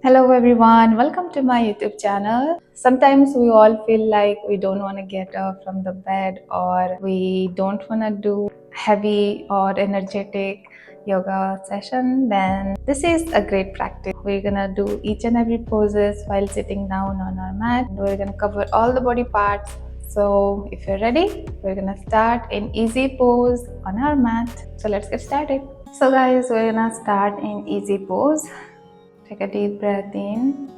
Hello everyone, welcome to my YouTube channel. Sometimes we all feel like we don't want to get up from the bed or we don't want to do heavy or energetic yoga session. Then this is a great practice. We're gonna do each and every poses while sitting down on our mat. We're gonna cover all the body parts. So if you're ready, we're gonna start in easy pose on our mat. So let's get started. So guys, we're gonna start in easy pose. Take a deep breath in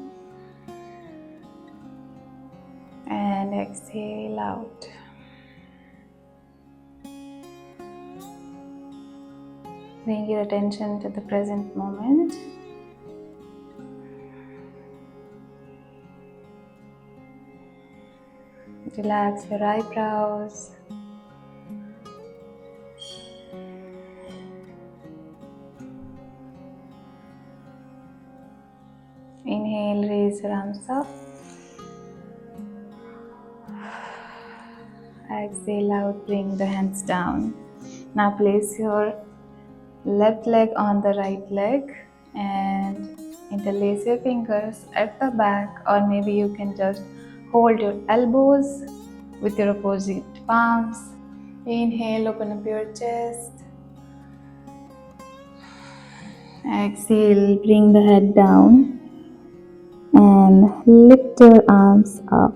and exhale out. Bring your attention to the present moment. Relax your eyebrows. Inhale, raise your arms up. Exhale out, bring the hands down. Now place your left leg on the right leg and interlace your fingers at the back, or maybe you can just hold your elbows with your opposite palms. Inhale, open up your chest. Exhale, bring the head down and lift your arms up.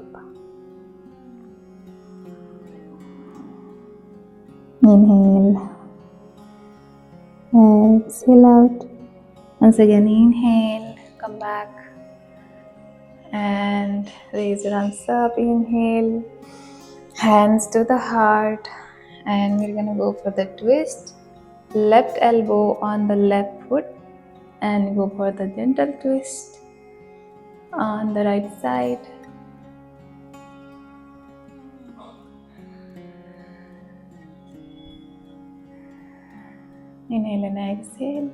Inhale, exhale out. Once again, inhale, come back and raise your arms up. Inhale, hands to the heart, and we're gonna go for the twist. Left elbow on the left foot and go for the gentle twist on the right side. Inhale and exhale.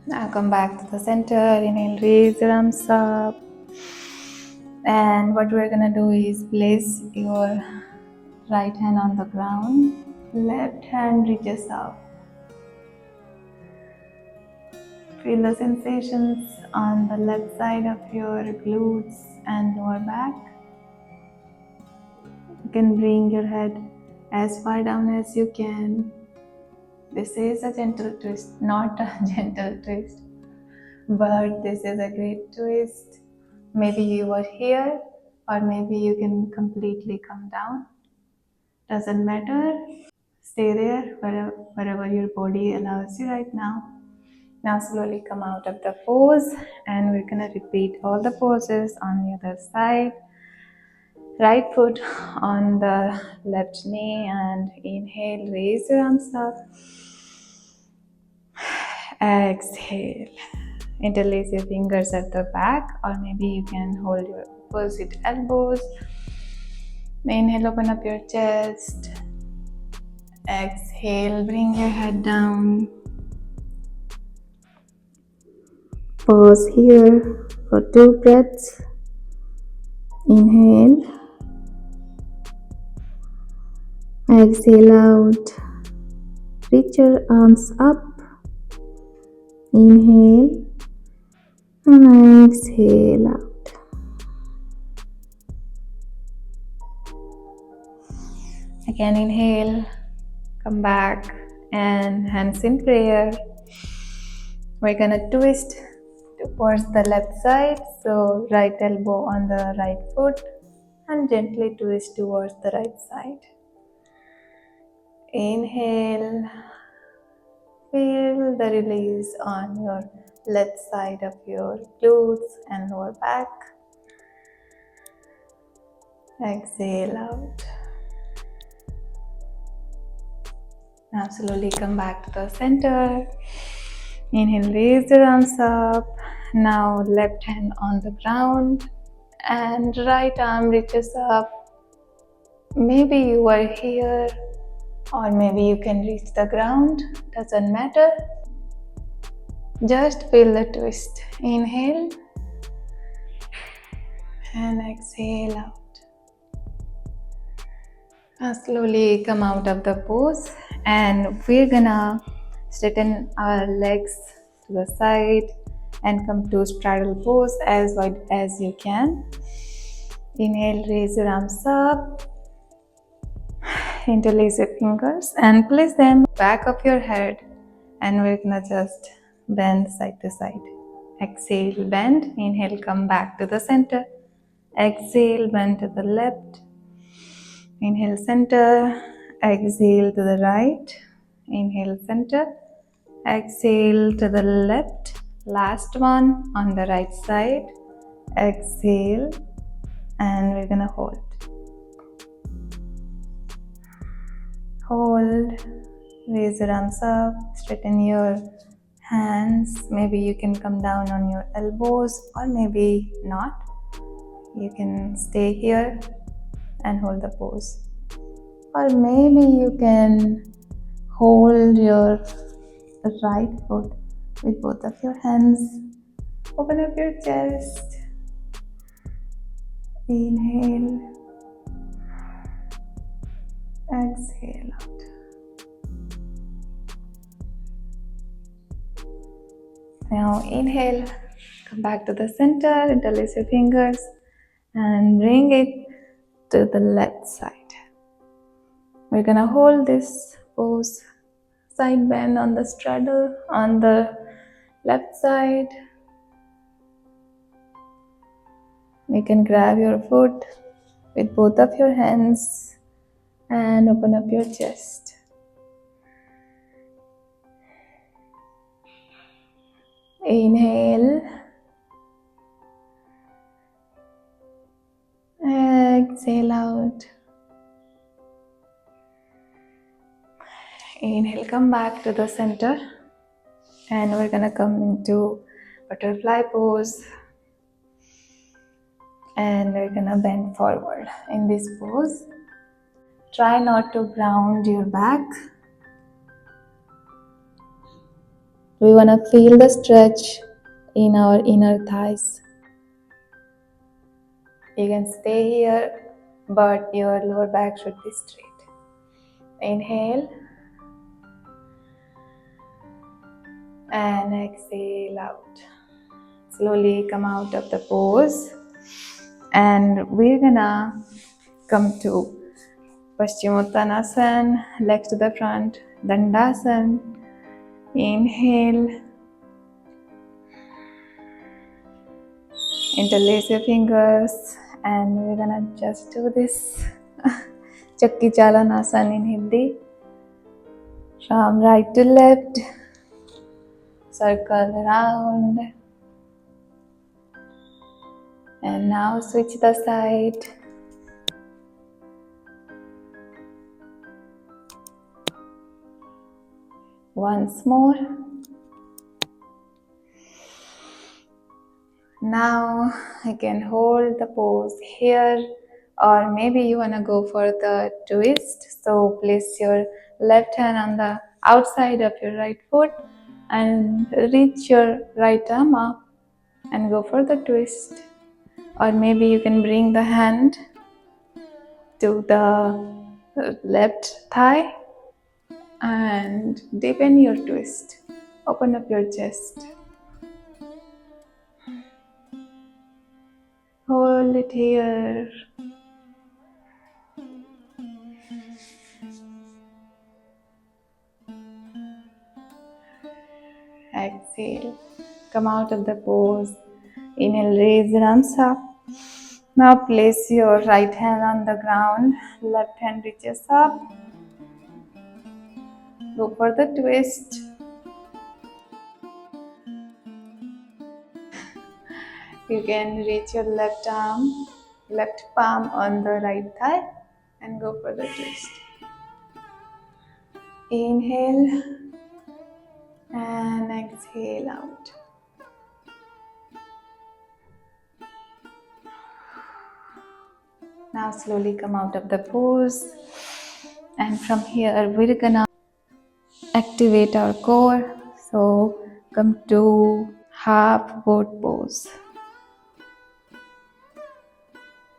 Now come back to the center. Inhale, raise your arms up. And what we're gonna do is place your right hand on the ground. Left hand reaches up. Feel the sensations on the left side of your glutes and lower back. You can bring your head as far down as you can. This is a gentle twist, not a gentle twist, but this is a great twist. Maybe you are here, or maybe you can completely come down. Doesn't matter. Stay there wherever your body allows you right now. Now slowly come out of the pose, and we're gonna repeat all the poses on the other side. Right foot on the left knee and inhale, raise your arms up. Exhale. Interlace your fingers at the back, or maybe you can hold your opposite elbows. Inhale, open up your chest. Exhale, bring your head down. Pause here for 2 breaths. Inhale. Exhale out. Reach your arms up. Inhale and exhale out. Again, inhale, come back and hands in prayer. We're gonna twist towards the left side, so right elbow on the right foot and gently twist towards the right side. Inhale, feel the release on your left side of your glutes and lower back. Exhale out. Now slowly come back to the center. Inhale, raise your arms up. Now left hand on the ground and right arm reaches up. Maybe you are here, or maybe you can reach the ground. Doesn't matter. Just feel the twist. Inhale and exhale out. Now slowly come out of the pose, and we're gonna Straighten our legs to the side and come to straddle pose as wide as you can. Inhale, raise your arms up, interlace your fingers and place them back of your head, and we're gonna just bend side to side. Exhale, bend. Inhale, come back to the center. Exhale, bend to the left. Inhale, center. Exhale to the right. Inhale, center. Exhale to the left. Last one on the right side. Exhale, and we're gonna hold. Hold. Raise your arms up. Straighten your hands. Maybe you can come down on your elbows, or maybe not. You can stay here and hold the pose. Or maybe you can hold your right foot with both of your hands. Open up your chest. Inhale. Exhale out. Now inhale. Come back to the center. Interlace your fingers and bring it to the left side. We're gonna hold this pose. Side bend on the straddle on the left side. You can grab your foot with both of your hands and open up your chest. Inhale. Exhale out. Inhale, come back to the center, and we're gonna come into butterfly pose, and we're gonna bend forward in this pose. Try not to ground your back. We wanna feel the stretch in our inner thighs. You can stay here, but your lower back should be straight. Inhale and exhale out. Slowly come out of the pose, and we're gonna come to Paschimottanasana, legs to the front, Dandasana. Inhale, interlace your fingers, and we're gonna just do this Chakki Chalanasana in Hindi. From right to left, circle around, and now switch the side. Once more. Now I can hold the pose here, or maybe you want to go for the twist. So place your left hand on the outside of your right foot and reach your right arm up and go for the twist. Or maybe you can bring the hand to the left thigh and deepen your twist. Open up your chest. Hold it here. Exhale. Come out of the pose. Inhale, raise your arms up. Now place your right hand on the ground. Left hand reaches up. Go for the twist. You can reach your left arm, left palm on the right thigh and go for the twist. Inhale and exhale out. Now slowly come out of the pose, and from here we're gonna activate our core. So come to half boat pose.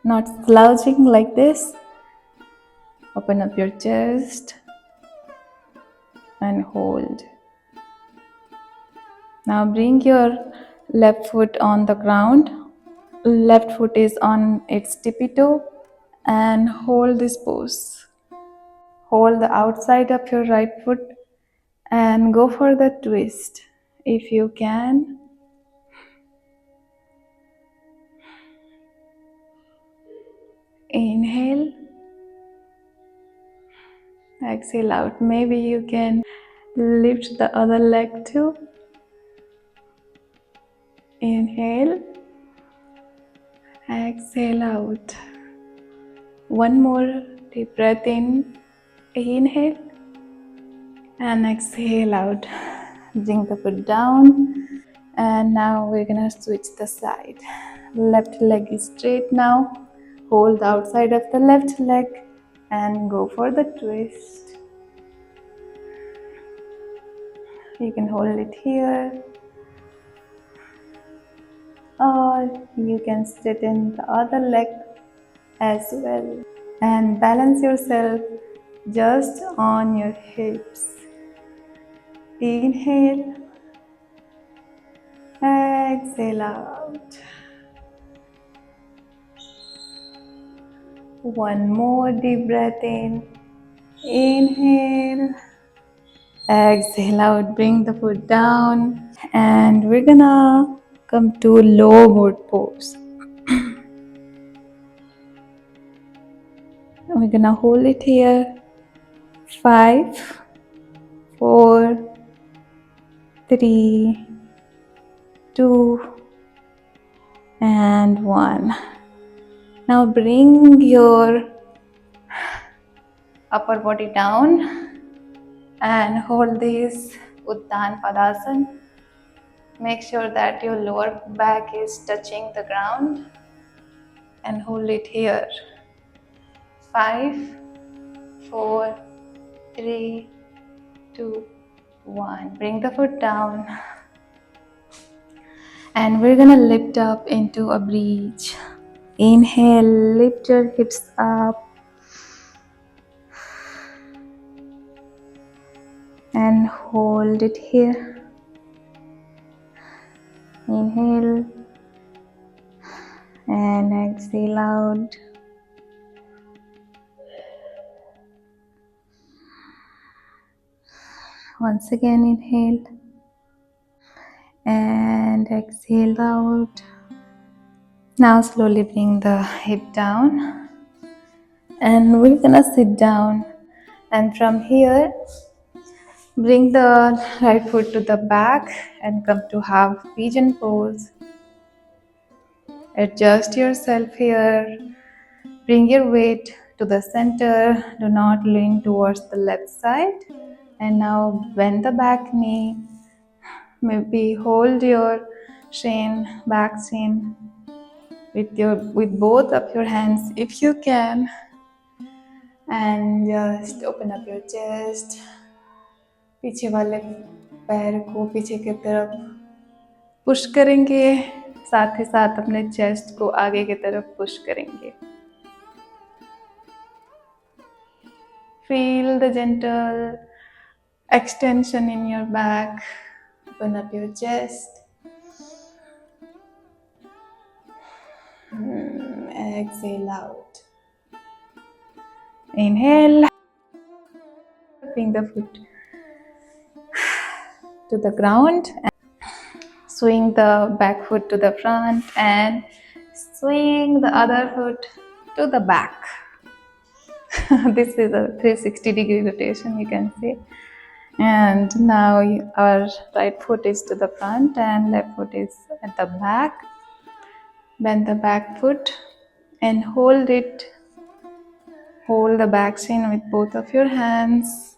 Not slouching like this. Open up your chest and hold. Now bring your left foot on the ground. Left foot is on its tippy toe and hold this pose. Hold the outside of your right foot and go for the twist. If you can, inhale, exhale out. Maybe you can lift the other leg too. Inhale, exhale out. One more deep breath in. Inhale and exhale out. Bring the foot down. And now we're gonna switch the side. Left leg is straight now. Hold the outside of the left leg and go for the twist. You can hold it here, or you can straighten the other leg as well. And balance yourself just on your hips. Inhale, exhale out. One more deep breath in. Inhale, exhale out. Bring the foot down, and we're gonna come to low boat pose. We're gonna hold it here. 5, 4, 3, 2, and 1. Now bring your upper body down and hold this Uttan Padasana. Make sure that your lower back is touching the ground and hold it here. 5, 4, 3, 2, 1. Bring the foot down. And we're gonna lift up into a bridge. Inhale, lift your hips up. And hold it here. Inhale and exhale out. Once again, inhale and exhale out. Now slowly bring the hip down and we're gonna sit down, and from here bring the right foot to the back and come to half pigeon pose. Adjust yourself here. Bring your weight to the center. Do not lean towards the left side. And now bend the back knee. Maybe hold your shin, back shin with both of your hands if you can. And just open up your chest. पीछे वाले पैर को पीछे की तरफ push करेंगे, साथ ही साथ अपने चेस्ट को आगे की तरफ पुश करेंगे. Feel the gentle extension in your back. Open up your chest. Exhale out. Inhale. Bring the foot to the ground. Swing the back foot to the front and swing the other foot to the back. This is a 360-degree rotation, you can see. And now our right foot is to the front and left foot is at the back. Bend the back foot and hold it. Hold the back shin with both of your hands.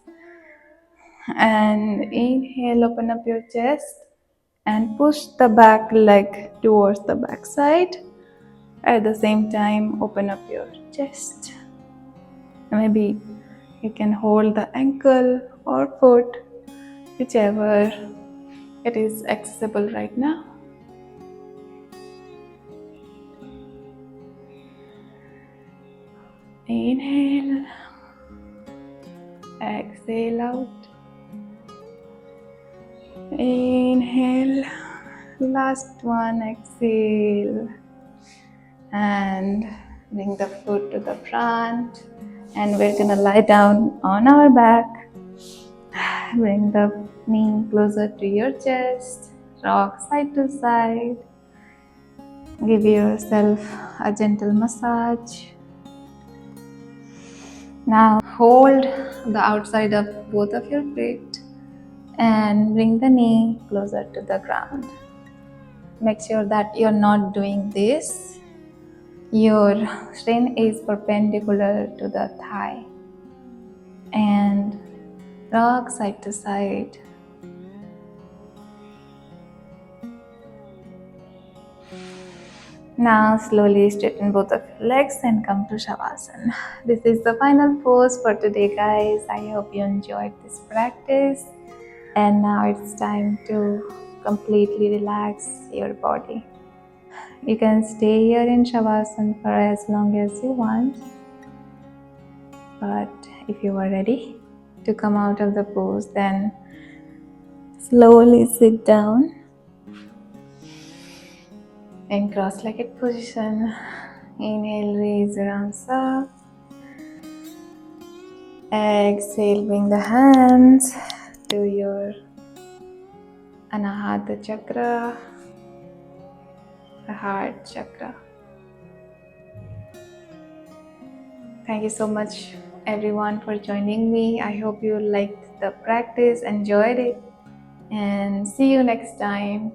And inhale, open up your chest and push the back leg towards the back side. At the same time, open up your chest. Maybe you can hold the ankle or foot, whichever it is accessible right now. Inhale, exhale out. Inhale. Last one, exhale. And bring the foot to the front. And we're gonna lie down on our back. Bring the knee closer to your chest. Rock side to side. Give yourself a gentle massage. Now hold the outside of both of your feet and bring the knee closer to the ground. Make sure that you're not doing this. Your shin is perpendicular to the thigh. And rock side to side. Now slowly straighten both of your legs and come to Shavasana. This is the final pose for today, guys. I hope you enjoyed this practice. And now it's time to completely relax your body. You can stay here in Shavasana for as long as you want. But if you are ready to come out of the pose, then slowly sit down in cross-legged position. Inhale, raise your arms up. Exhale, bring the hands to your Anahata chakra, the heart chakra. Thank you so much, everyone, for joining me. I hope you liked the practice, enjoyed it, and see you next time.